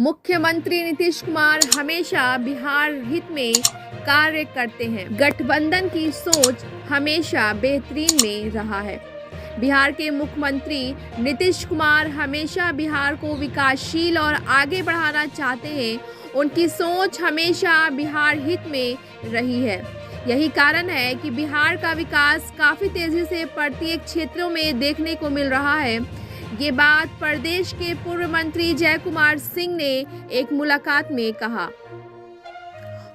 मुख्यमंत्री नीतीश कुमार हमेशा बिहार हित में कार्य करते हैं। गठबंधन की सोच हमेशा बेहतरीन में रहा है। बिहार के मुख्यमंत्री नीतीश कुमार हमेशा बिहार को विकासशील और आगे बढ़ाना चाहते हैं। उनकी सोच हमेशा बिहार हित में रही है। यही कारण है कि बिहार का विकास काफ़ी तेज़ी से प्रत्येक क्षेत्रों में देखने को मिल रहा है। ये बात प्रदेश के पूर्व मंत्री जय कुमार सिंह ने एक मुलाकात में कहा।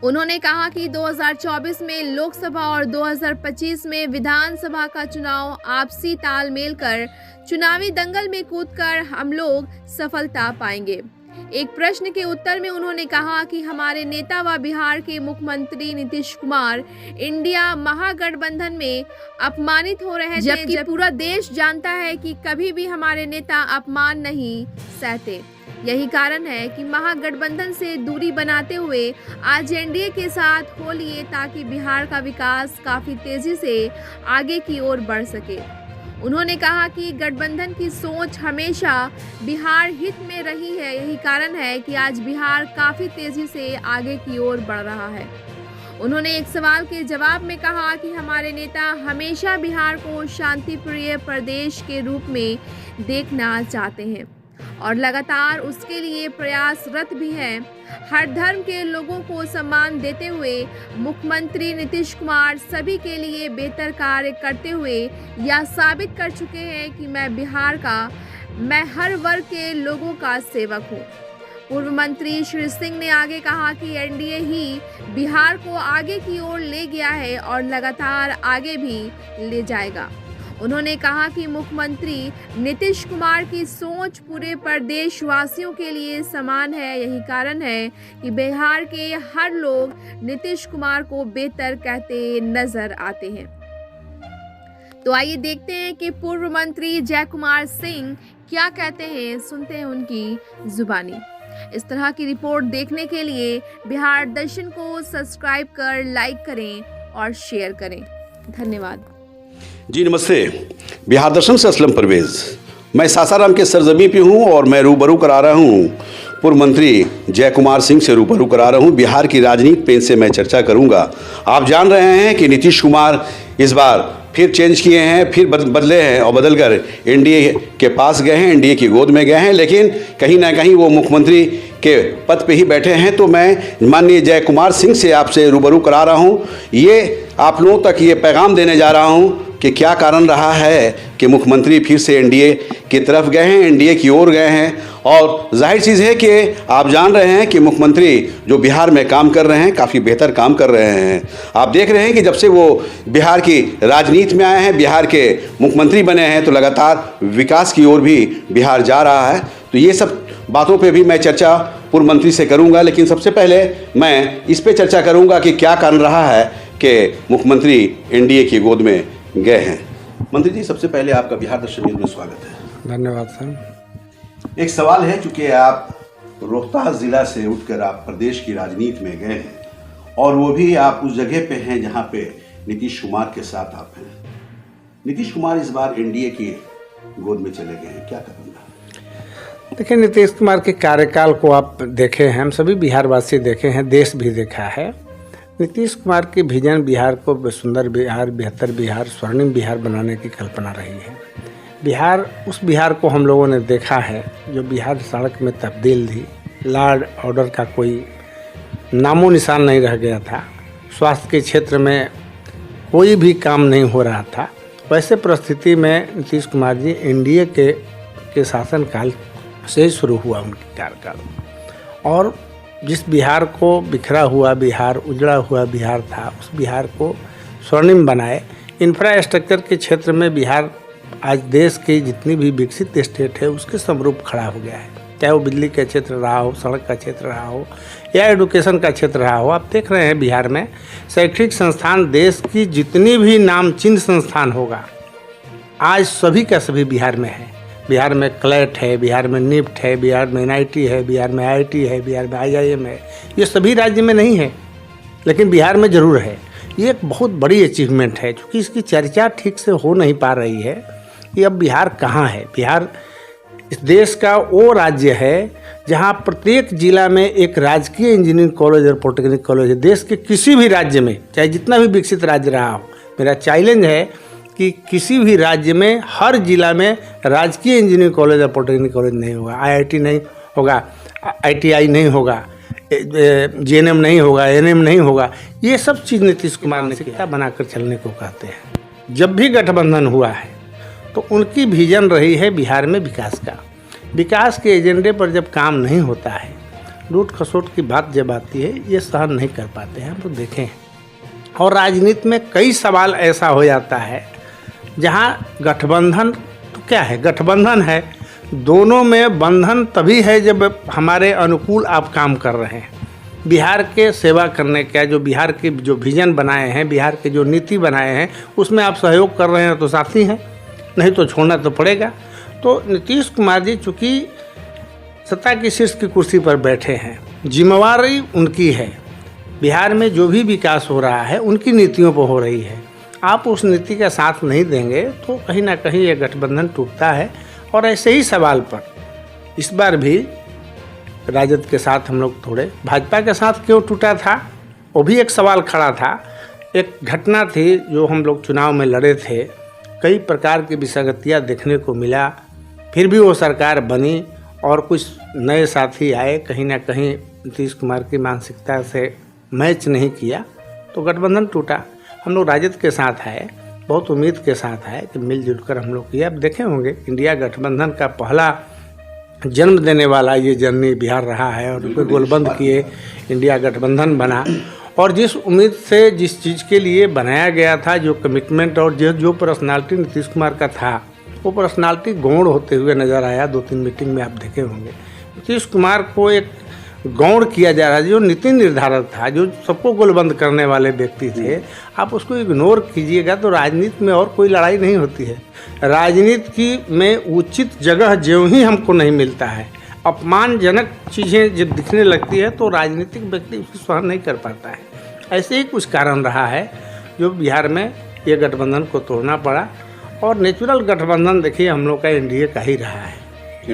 उन्होंने कहा कि 2024 में लोकसभा और 2025 में विधानसभा का चुनाव आपसी तालमेल कर चुनावी दंगल में कूदकर हम लोग सफलता पाएंगे। एक प्रश्न के उत्तर में उन्होंने कहा कि हमारे नेता व बिहार के मुख्यमंत्री नीतीश कुमार इंडिया महागठबंधन में अपमानित हो रहे हैं, जबकि पूरा देश जानता है कि कभी भी हमारे नेता अपमान नहीं सहते। यही कारण है कि महागठबंधन से दूरी बनाते हुए आज एनडीए के साथ हो लिए ताकि बिहार का विकास काफी तेजी से आगे की ओर बढ़ सके। उन्होंने कहा कि गठबंधन की सोच हमेशा बिहार हित में रही है। यही कारण है कि आज बिहार काफी तेजी से आगे की ओर बढ़ रहा है। उन्होंने एक सवाल के जवाब में कहा कि हमारे नेता हमेशा बिहार को शांतिप्रिय प्रदेश के रूप में देखना चाहते हैं और लगातार उसके लिए प्रयासरत भी हैं। हर धर्म के लोगों को सम्मान देते हुए मुख्यमंत्री नीतीश कुमार सभी के लिए बेहतर कार्य करते हुए यह साबित कर चुके हैं कि मैं हर वर्ग के लोगों का सेवक हूँ। पूर्व मंत्री श्री सिंह ने आगे कहा कि एनडीए ही बिहार को आगे की ओर ले गया है और लगातार आगे भी ले जाएगा। उन्होंने कहा कि मुख्यमंत्री नीतीश कुमार की सोच पूरे प्रदेश वासियों के लिए समान है। यही कारण है कि बिहार के हर लोग नीतीश कुमार को बेहतर कहते नजर आते हैं। तो आइए देखते हैं कि पूर्व मंत्री जय कुमार सिंह क्या कहते हैं, सुनते हैं उनकी जुबानी। इस तरह की रिपोर्ट देखने के लिए बिहार दर्शन को सब्सक्राइब कर लाइक करें और शेयर करें। धन्यवाद। जी नमस्ते। बिहार दर्शन से असलम परवेज़। मैं सासाराम के सरजमी पे हूँ और मैं रूबरू करा रहा हूँ पूर्व मंत्री जय कुमार सिंह से रूबरू करा रहा हूँ। बिहार की राजनीति पे इनसे मैं चर्चा करूँगा। आप जान रहे हैं कि नीतीश कुमार इस बार फिर चेंज किए हैं, फिर बदले हैं और बदल कर एनडीए के पास गए हैं, एनडीए की गोद में गए हैं, लेकिन कहीं ना कहीं वो मुख्यमंत्री के पद पे ही बैठे हैं। तो मैं माननीय जय कुमार सिंह से आपसे रूबरू करा रहा हूँ। ये आप लोगों तक ये पैगाम देने जा रहा हूँ कि क्या कारण रहा है कि मुख्यमंत्री फिर से एनडीए की तरफ गए हैं, एनडीए की ओर गए हैं। और जाहिर चीज़ है कि आप जान रहे हैं कि मुख्यमंत्री जो बिहार में काम कर रहे हैं काफ़ी बेहतर काम कर रहे हैं। आप देख रहे हैं कि जब से वो बिहार की राजनीति में आए हैं, बिहार के मुख्यमंत्री बने हैं, तो लगातार विकास की ओर भी बिहार जा रहा है। तो ये सब बातों पे भी मैं चर्चा पूर्व मंत्री से करूँगा, लेकिन सबसे पहले मैं इस पर चर्चा करूँगा कि क्या कारण रहा है कि मुख्यमंत्री एनडीए की गोद में गए हैं। मंत्री जी, सबसे पहले आपका बिहार दर्शन न्यूज़ में स्वागत है। धन्यवाद सर। एक सवाल है, चूंकि आप रोहतास जिला से उठकर आप प्रदेश की राजनीति में गए हैं और वो भी आप उस जगह पे हैं जहां पे नीतीश कुमार के साथ आप हैं। नीतीश कुमार इस बार एनडीए की गोद में चले गए हैं, क्या कारण रहा? देखिए, नीतीश कुमार के कार्यकाल को आप देखे हैं, हम सभी बिहारवासी देखे हैं, देश भी देखा है। नीतीश कुमार की विजन बिहार को सुंदर बिहार, बेहतर बिहार, स्वर्णिम बिहार बनाने की कल्पना रही है। बिहार, उस बिहार को हम लोगों ने देखा है जो बिहार सड़क में तब्दील थी, लॉ ऑर्डर का कोई नामो निशान नहीं रह गया था, स्वास्थ्य के क्षेत्र में कोई भी काम नहीं हो रहा था। वैसे परिस्थिति में नीतीश कुमार जी एनडीए के शासनकाल से शुरू हुआ उनकी कार्यकाल, और जिस बिहार को बिखरा हुआ बिहार, उजड़ा हुआ बिहार था, उस बिहार को स्वर्णिम बनाए। इंफ्रास्ट्रक्चर के क्षेत्र में बिहार आज देश की जितनी भी विकसित स्टेट है उसके समरूप खड़ा हो गया है, चाहे वो बिजली का क्षेत्र रहा हो, सड़क का क्षेत्र रहा हो या एडुकेशन का क्षेत्र रहा हो। आप देख रहे हैं बिहार में शैक्षिक संस्थान, देश की जितनी भी नामचीन संस्थान होगा आज सभी का सभी बिहार में है। बिहार में क्लैट है, बिहार में निफ्ट है, बिहार में एनआईटी है, बिहार में आईआईटी है, बिहार में आईआईएम है। ये सभी राज्य में नहीं है, लेकिन बिहार में ज़रूर है। ये एक बहुत बड़ी अचीवमेंट है, क्योंकि इसकी चर्चा ठीक से हो नहीं पा रही है कि अब बिहार कहाँ है। बिहार इस देश का वो राज्य है जहाँ प्रत्येक जिला में एक राजकीय इंजीनियरिंग कॉलेज और पॉलिटेक्निक कॉलेज है। देश के किसी भी राज्य में, चाहे जितना भी विकसित राज्य रहा हो, मेरा चैलेंज है कि किसी भी राज्य में हर जिला में राजकीय इंजीनियरिंग कॉलेज और पॉलिटेक्निक कॉलेज नहीं होगा, IIT नहीं होगा, ITI नहीं होगा, JNM नहीं होगा, NM नहीं होगा। ये सब चीज़ नीतीश कुमार ने सिक्का बनाकर चलने को कहते हैं। जब भी गठबंधन हुआ है तो उनकी विजन रही है बिहार में विकास का। विकास के एजेंडे पर जब काम नहीं होता है, लूट खसोट की बात जब आती है, ये सहन नहीं कर पाते हैं, हम तो देखें। और राजनीति में कई सवाल ऐसा हो जाता है जहाँ गठबंधन तो क्या है, गठबंधन है, दोनों में बंधन तभी है जब हमारे अनुकूल आप काम कर रहे हैं। बिहार के सेवा करने का जो बिहार के जो विजन बनाए हैं, बिहार के जो नीति बनाए हैं, उसमें आप सहयोग कर रहे हैं तो साथी हैं, नहीं तो छोड़ना तो पड़ेगा। तो नीतीश कुमार जी चूँकि सत्ता की शीर्ष की कुर्सी पर बैठे हैं, जिम्मेवारी उनकी है। बिहार में जो भी विकास हो रहा है उनकी नीतियों पर हो रही है। आप उस नीति का साथ नहीं देंगे तो कहीं ना कहीं ये गठबंधन टूटता है। और ऐसे ही सवाल पर इस बार भी राजद के साथ हम लोग थोड़े, भाजपा के साथ क्यों टूटा था वो भी एक सवाल खड़ा था। एक घटना थी जो हम लोग चुनाव में लड़े थे, कई प्रकार की विसंगतियाँ देखने को मिला, फिर भी वो सरकार बनी और कुछ नए साथी आए, कहीं ना कहीं नीतीश कुमार की मानसिकता से मैच नहीं किया तो गठबंधन टूटा। हम लोग राजद के साथ आए, बहुत उम्मीद के साथ आए कि मिलजुल कर हम लोग किया। अब देखे होंगे इंडिया गठबंधन का पहला जन्म देने वाला ये जर्नी बिहार रहा है और उसको गोलबंद किए इंडिया गठबंधन बना। और जिस उम्मीद से जिस चीज़ के लिए बनाया गया था, जो कमिटमेंट और जो पर्सनालिटी नीतीश कुमार का था, वो पर्सनालिटी गौण होते हुए नज़र आया। 2-3 मीटिंग में आप देखे होंगे नीतीश कुमार को एक गौण किया जा रहा है। जो नीति निर्धारक था, जो सबको गोलबंद करने वाले व्यक्ति थे, आप उसको इग्नोर कीजिएगा तो राजनीति में और कोई लड़ाई नहीं होती है। राजनीति की में उचित जगह ज्यों ही हमको नहीं मिलता है, अपमानजनक चीज़ें जब दिखने लगती है तो राजनीतिक व्यक्ति उसको सहन नहीं कर पाता है। ऐसे ही कुछ कारण रहा है जो बिहार में ये गठबंधन को तोड़ना पड़ा। और नेचुरल गठबंधन देखिए हम लोग का एनडीए का ही रहा है,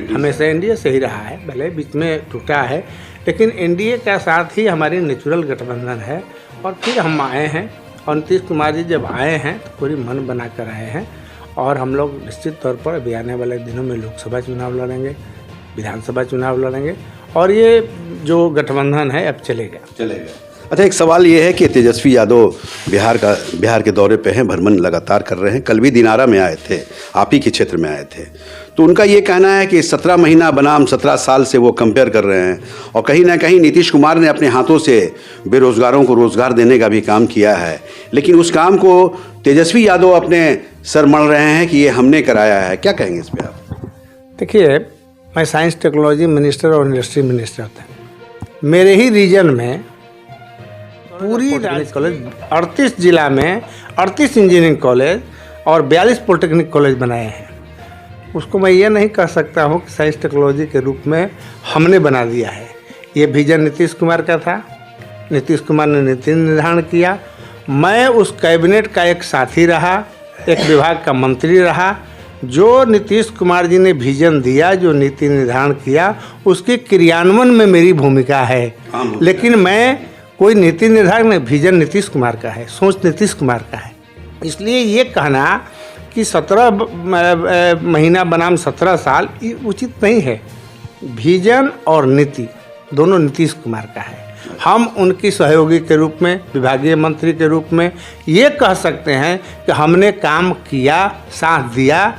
हमेशा एनडीए से ही रहा है, भले बीच में टूटा है लेकिन एनडीए का साथ ही हमारी नेचुरल गठबंधन है। और फिर हम आए हैं और नीतीश कुमार जी जब आए हैं तो पूरी मन बना कर आए हैं। और हम लोग निश्चित तौर पर अभी आने वाले दिनों में लोकसभा चुनाव लड़ेंगे, विधानसभा चुनाव लड़ेंगे और ये जो गठबंधन है अब चलेगा। अच्छा, एक सवाल ये है कि तेजस्वी यादव बिहार के दौरे पे हैं, भ्रमण लगातार कर रहे हैं। कल भी दिनारा में आए थे, आप ही के क्षेत्र में आए थे, तो उनका ये कहना है कि 17 महीना बनाम 17 साल से वो कंपेयर कर रहे हैं। और कहीं ना कहीं नीतीश कुमार ने अपने हाथों से बेरोजगारों को रोजगार देने का भी काम किया है, लेकिन उस काम को तेजस्वी यादव अपने सर मढ़ रहे हैं कि ये हमने कराया है। क्या कहेंगे इस पर आप? देखिए, मैं साइंस टेक्नोलॉजी मिनिस्टर और इंडस्ट्री मिनिस्टर था। मेरे ही रीजन में पूरी कॉलेज 38 जिला में 38 इंजीनियरिंग कॉलेज और 42 पॉलिटेक्निक कॉलेज बनाए हैं। उसको मैं ये नहीं कह सकता हूँ कि साइंस टेक्नोलॉजी के रूप में हमने बना दिया है। ये विजन नीतीश कुमार का था, नीतीश कुमार ने नीति निर्धारण किया, मैं उस कैबिनेट का एक साथी रहा, एक विभाग का मंत्री रहा। जो नीतीश कुमार जी ने विजन दिया, जो नीति निर्धारण किया, उसके क्रियान्वयन में मेरी भूमिका है। लेकिन मैं कोई नीति निर्धारक नहीं, विजन नीतीश कुमार का है, सोच नीतीश कुमार का है। इसलिए ये कहना कि 17 महीना बनाम 17 साल ये उचित नहीं है। विजन और नीति दोनों नीतीश कुमार का है। हम उनकी सहयोगी के रूप में, विभागीय मंत्री के रूप में ये कह सकते हैं कि हमने काम किया, साथ दिया,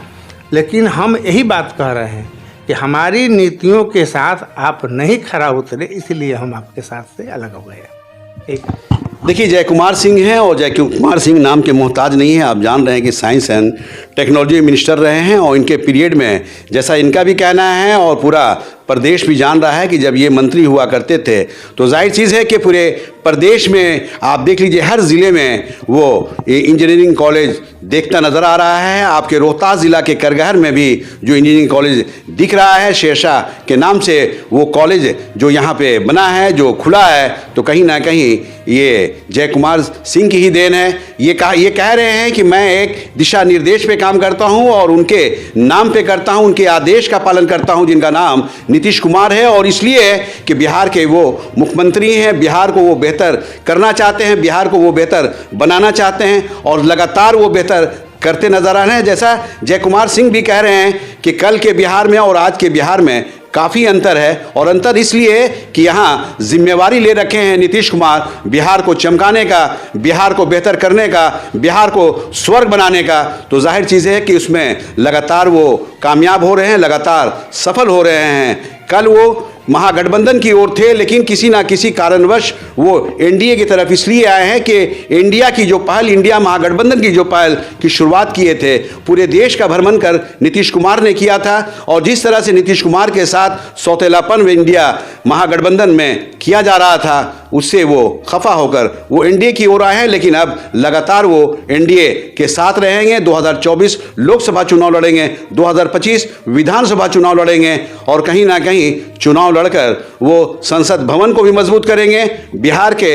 लेकिन हम यही बात कह रहे हैं कि हमारी नीतियों के साथ आप नहीं खरा उतरे, इसलिए हम आपके साथ से अलग हो गए। देखिए, जय कुमार सिंह हैं और जय कुमार सिंह नाम के मोहताज नहीं है। आप जान रहे हैं कि साइंस एंड टेक्नोलॉजी मिनिस्टर रहे हैं और इनके पीरियड में, जैसा इनका भी कहना है और पूरा प्रदेश भी जान रहा है कि जब ये मंत्री हुआ करते थे तो जाहिर चीज़ है कि पूरे प्रदेश में आप देख लीजिए हर ज़िले में वो इंजीनियरिंग कॉलेज देखता नज़र आ रहा है। आपके रोहतास ज़िला के करगहर में भी जो इंजीनियरिंग कॉलेज दिख रहा है, शेरशाह के नाम से वो कॉलेज जो यहाँ पे बना है, जो खुला है, तो कहीं ना कहीं ये जय कुमार सिंह की ही देन है। ये कह रहे हैं कि मैं एक दिशा निर्देश पे काम करता हूं और उनके नाम पे करता हूं, उनके आदेश का पालन करता हूं, जिनका नाम नीतीश कुमार है। और इसलिए कि बिहार के वो मुख्यमंत्री हैं, बिहार को वो बेहतर करना चाहते हैं, बिहार को वो बेहतर बनाना चाहते हैं और लगातार वो बेहतर करते नजर आ रहे हैं। जैसा जय कुमार सिंह भी कह रहे हैं कि कल के बिहार में और आज के बिहार में काफ़ी अंतर है, और अंतर इसलिए कि यहाँ जिम्मेवारी ले रखे हैं नीतीश कुमार बिहार को चमकाने का, बिहार को बेहतर करने का, बिहार को स्वर्ग बनाने का। तो जाहिर चीज़ है कि उसमें लगातार वो कामयाब हो रहे हैं, लगातार सफल हो रहे हैं। कल वो महागठबंधन की ओर थे, लेकिन किसी ना किसी कारणवश वो एनडीए की तरफ इसलिए आए हैं कि इंडिया की जो पहल, इंडिया महागठबंधन की जो पहल की शुरुआत किए थे, पूरे देश का भ्रमण कर नीतीश कुमार ने किया था। और जिस तरह से नीतीश कुमार के साथ सौतेलापन इंडिया महागठबंधन में किया जा रहा था, उससे वो खफा होकर वो एनडीए की ओर आए हैं। लेकिन अब लगातार वो एनडीए के साथ रहेंगे। 2024 लोकसभा चुनाव लड़ेंगे, 2025 विधानसभा चुनाव लड़ेंगे और कहीं ना कहीं चुनाव लड़कर वो संसद भवन को भी मजबूत करेंगे, बिहार के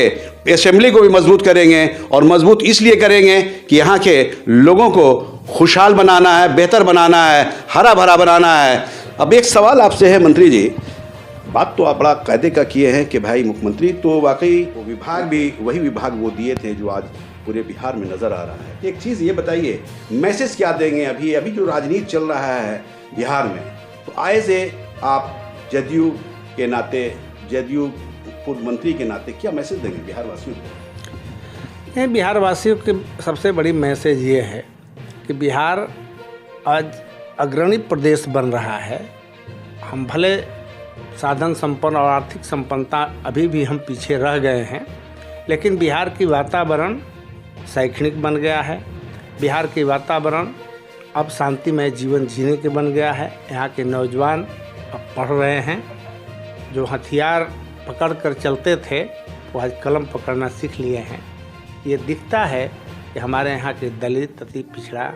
असेंबली को भी मजबूत करेंगे। और मजबूत इसलिए करेंगे कि यहाँ के लोगों को खुशहाल बनाना है, बेहतर बनाना है, हरा भरा बनाना है। अब एक सवाल आपसे है मंत्री जी, बात तो आप बड़ा कायदे का किए हैं कि भाई मुख्यमंत्री तो वाकई वो विभाग भी वही विभाग वो दिए थे जो आज पूरे बिहार में नज़र आ रहा है। एक चीज़ ये बताइए, मैसेज क्या देंगे अभी जो राजनीति चल रहा है बिहार में, तो आए से आप जदयू के नाते, जदयू पूर्व मंत्री के नाते क्या मैसेज देंगे बिहार वासियों को? बिहार वासियों की सबसे बड़ी मैसेज ये है कि बिहार आज अग्रणी प्रदेश बन रहा है। हम भले साधन संपन्न और आर्थिक संपन्नता अभी भी हम पीछे रह गए हैं, लेकिन बिहार की वातावरण शैक्षणिक बन गया है। बिहार की वातावरण अब शांतिमय जीवन जीने के बन गया है। यहाँ के नौजवान अब पढ़ रहे हैं। जो हथियार पकड़ कर चलते थे वो आज कलम पकड़ना सीख लिए हैं। ये दिखता है कि हमारे यहाँ के दलित, अति पिछड़ा,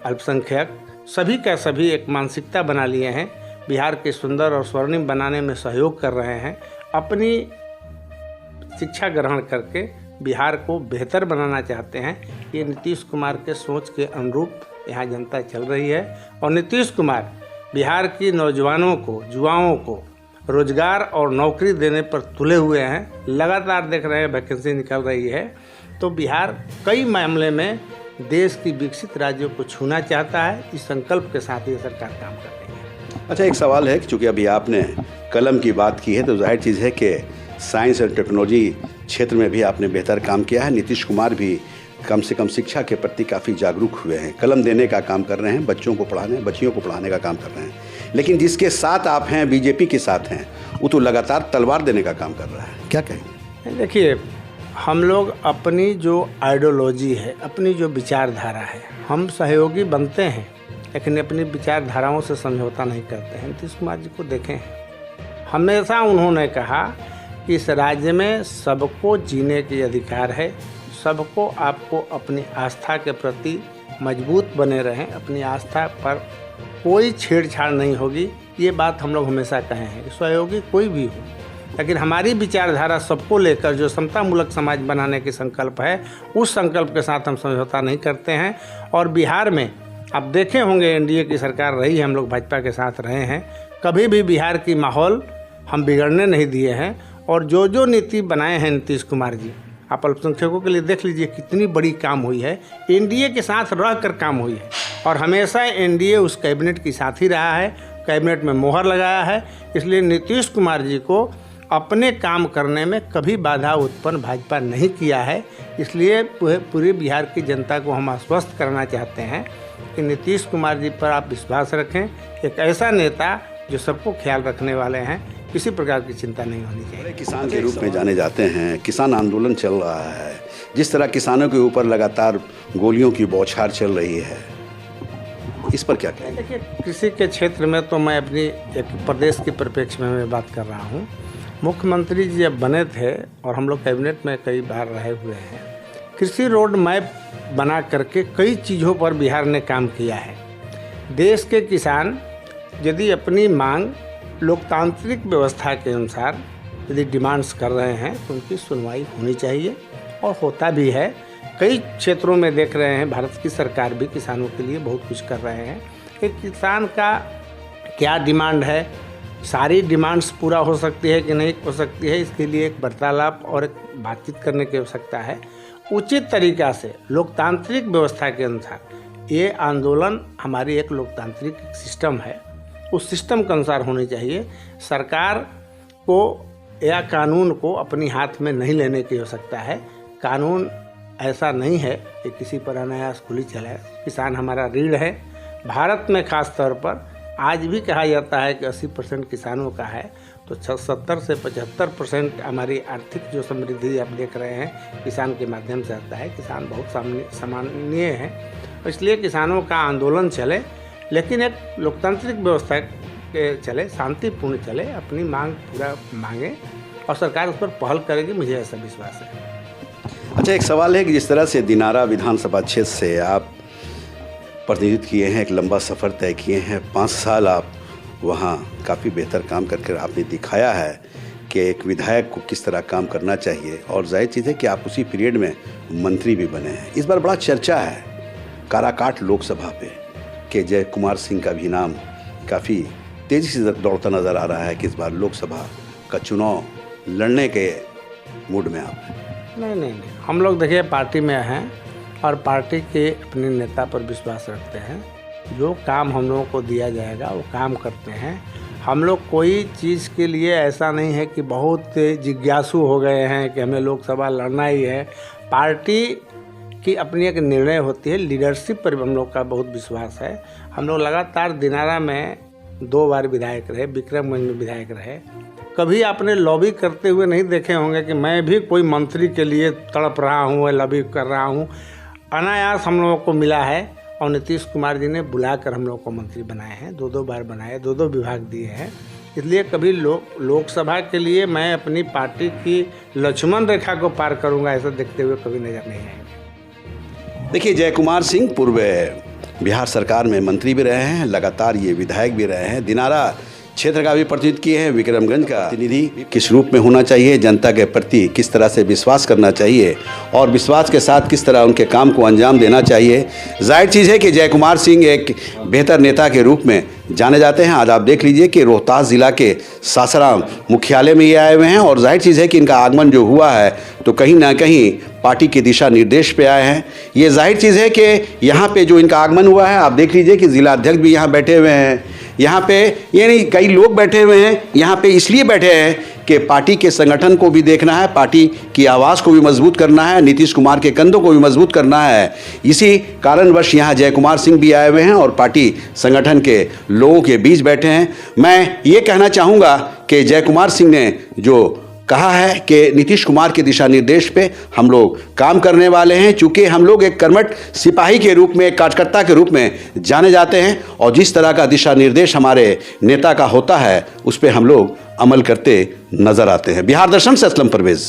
अल्पसंख्यक सभी का सभी एक मानसिकता बना लिए हैं। बिहार के सुंदर और स्वर्णिम बनाने में सहयोग कर रहे हैं। अपनी शिक्षा ग्रहण करके बिहार को बेहतर बनाना चाहते हैं। ये नीतीश कुमार के सोच के अनुरूप यहाँ जनता चल रही है। और नीतीश कुमार बिहार की नौजवानों को, युवाओं को रोजगार और नौकरी देने पर तुले हुए हैं। लगातार देख रहे हैं वैकेंसी निकल रही है। तो बिहार कई मामले में देश की विकसित राज्यों को छूना चाहता है। इस संकल्प के साथ ये सरकार काम कर रही है। अच्छा, एक सवाल है कि चूँकि अभी आपने कलम की बात की है, तो जाहिर चीज़ है कि साइंस और टेक्नोलॉजी क्षेत्र में भी आपने बेहतर काम किया है। नीतीश कुमार भी कम से कम शिक्षा के प्रति काफ़ी जागरूक हुए हैं, कलम देने का काम कर रहे हैं, बच्चों को पढ़ाने, बच्चियों को पढ़ाने का काम कर रहे हैं। लेकिन जिसके साथ आप हैं, बीजेपी के साथ हैं, वो तो लगातार तलवार देने का काम कर रहा है। क्या कहेंगे? देखिए, हम लोग अपनी जो आइडियोलॉजी है, अपनी जो विचारधारा है, हम सहयोगी बनते हैं, लेकिन अपनी विचारधाराओं से समझौता नहीं करते हैं। नीतीश कुमार जी को देखें, हमेशा उन्होंने कहा कि इस राज्य में सबको जीने के अधिकार है, सबको आपको अपनी आस्था के प्रति मजबूत बने रहें, अपनी आस्था पर कोई छेड़छाड़ नहीं होगी। ये बात हम लोग हमेशा कहे हैं कि सहयोगी कोई भी हो, लेकिन हमारी विचारधारा सबको लेकर जो समतामूलक समाज बनाने की संकल्प है, उस संकल्प के साथ हम समझौता नहीं करते हैं। और बिहार में आप देखे होंगे एनडीए की सरकार रही है, हम लोग भाजपा के साथ रहे हैं, कभी भी बिहार की माहौल हम बिगड़ने नहीं दिए हैं। और जो जो नीति बनाए हैं नीतीश कुमार जी, आप अल्पसंख्यकों के लिए देख लीजिए कितनी बड़ी काम हुई है, एनडीए के साथ रह कर काम हुई है। और हमेशा एनडीए उस कैबिनेट के साथ ही रहा है, कैबिनेट में मोहर लगाया है। इसलिए नीतीश कुमार जी को अपने काम करने में कभी बाधा उत्पन्न भाजपा नहीं किया है। इसलिए पूरे बिहार की जनता को हम आश्वस्त करना चाहते हैं कि नीतीश कुमार जी पर आप विश्वास रखें। एक ऐसा नेता जो सबको ख्याल रखने वाले हैं, किसी प्रकार की चिंता नहीं होनी चाहिए। किसान के रूप में जाने जाते हैं, किसान आंदोलन चल रहा है, जिस तरह किसानों के ऊपर लगातार गोलियों की बौछार चल रही है, इस पर क्या कहें? देखिए, कृषि के क्षेत्र में तो मैं अपनी एक प्रदेश के परिप्रेक्ष्य में मैं बात कर रहा हूँ। मुख्यमंत्री जी जब बने थे और हम लोग कैबिनेट में कई बार रहे हुए हैं, कृषि रोड मैप बना करके कई चीज़ों पर बिहार ने काम किया है। देश के किसान यदि अपनी मांग लोकतांत्रिक व्यवस्था के अनुसार यदि डिमांड्स कर रहे हैं तो उनकी सुनवाई होनी चाहिए और होता भी है। कई क्षेत्रों में देख रहे हैं, भारत की सरकार भी किसानों के लिए बहुत कुछ कर रहे हैं कि किसान का क्या डिमांड है, सारी डिमांड्स पूरा हो सकती है कि नहीं हो सकती है, इसके लिए एक वार्तालाप और एक बातचीत करने की आवश्यकता है। उचित तरीक़ा से लोकतांत्रिक व्यवस्था के अनुसार ये आंदोलन हमारी एक लोकतांत्रिक सिस्टम है, उस सिस्टम के अनुसार होनी चाहिए। सरकार को या कानून को अपनी हाथ में नहीं लेने की आवश्यकता है। कानून ऐसा नहीं है कि किसी पर अनायास गोली चलाए। किसान हमारा रीढ़ है। भारत में ख़ास तौर पर आज भी कहा जाता है कि 80% किसानों का है, तो 70 से 75% हमारी आर्थिक जो समृद्धि आप देख रहे हैं किसान के माध्यम से आता है। किसान बहुत सम्माननीय है, इसलिए किसानों का आंदोलन चले, लेकिन एक लोकतांत्रिक व्यवस्था के चले, शांतिपूर्ण चले, अपनी मांग पूरा मांगे और सरकार उस पर पहल करेगी, मुझे ऐसा विश्वास है। अच्छा, एक सवाल है कि जिस तरह से दिनारा विधानसभा क्षेत्र से आप प्रतिनिधित्व किए हैं, एक लंबा सफ़र तय किए हैं, 5 साल आप वहाँ काफ़ी बेहतर काम करके आपने दिखाया है कि एक विधायक को किस तरह काम करना चाहिए, और जाहिर चीज़ है कि आप उसी पीरियड में मंत्री भी बने हैं। इस बार बड़ा चर्चा है काराकाट लोकसभा पे कि जय कुमार सिंह का भी नाम काफ़ी तेज़ी से दौड़ता नज़र आ रहा है कि इस बार लोकसभा का चुनाव लड़ने के मूड में आप हैं। नहीं, हम लोग देखिए पार्टी में हैं और पार्टी के अपने नेता पर विश्वास रखते हैं। जो काम हम लोगों को दिया जाएगा वो काम करते हैं। हम लोग कोई चीज़ के लिए ऐसा नहीं है कि बहुत जिज्ञासु हो गए हैं कि हमें लोकसभा लड़ना ही है। पार्टी की अपनी एक निर्णय होती है, लीडरशिप पर हम लोग का बहुत विश्वास है। हम लोग लगातार दिनारा में 2 बार विधायक रहे, विक्रमगंज में विधायक रहे। कभी आपने लॉबी करते हुए नहीं देखे होंगे कि मैं भी कोई मंत्री के लिए तड़प रहा हूँ, लॉबी कर रहा हूँ। अनायास हम लोगों को मिला है और नीतीश कुमार जी ने बुलाकर हम लोग को मंत्री बनाए हैं, 2 बार बनाए, 2 विभाग दिए हैं। इसलिए कभी लोकसभा के लिए मैं अपनी पार्टी की लक्ष्मण रेखा को पार करूंगा ऐसा देखते हुए कभी नजर नहीं आएंगे। देखिए, जय कुमार सिंह पूर्व बिहार सरकार में मंत्री भी रहे हैं, लगातार ये विधायक भी रहे हैं, दिनारा क्षेत्र का भी प्रतिनिधित्व किए हैं, विक्रमगंज का प्रतिनिधि किस रूप में होना चाहिए, जनता के प्रति किस तरह से विश्वास करना चाहिए और विश्वास के साथ किस तरह उनके काम को अंजाम देना चाहिए। जाहिर चीज़ है कि जय कुमार सिंह एक बेहतर नेता के रूप में जाने जाते हैं। आज आप देख लीजिए कि रोहतास ज़िला के सासाराम मुख्यालय में ये आए हुए हैं और जाहिर चीज़ है कि इनका आगमन जो हुआ है तो कहीं ना कहीं पार्टी के दिशा निर्देश पे आए हैं। ये जाहिर चीज़ है कि यहाँ पे जो इनका आगमन हुआ है, आप देख लीजिए कि ज़िला अध्यक्ष भी यहाँ बैठे हुए हैं, यहाँ पे ये नहीं कई लोग बैठे हुए हैं, यहाँ पे इसलिए बैठे हैं कि पार्टी के संगठन को भी देखना है, पार्टी की आवाज़ को भी मजबूत करना है, नीतीश कुमार के कंधों को भी मजबूत करना है। इसी कारणवश यहाँ जय कुमार सिंह भी आए हुए हैं और पार्टी संगठन के लोगों के बीच बैठे हैं। मैं ये कहना चाहूँगा कि जय कुमार सिंह ने जो कहा है कि नीतीश कुमार के दिशा निर्देश पे हम लोग काम करने वाले हैं, चूँकि हम लोग एक कर्मठ सिपाही के रूप में, एक कार्यकर्ता के रूप में जाने जाते हैं और जिस तरह का दिशा निर्देश हमारे नेता का होता है उस पर हम लोग अमल करते नजर आते हैं। बिहार दर्शन से असलम परवेज़।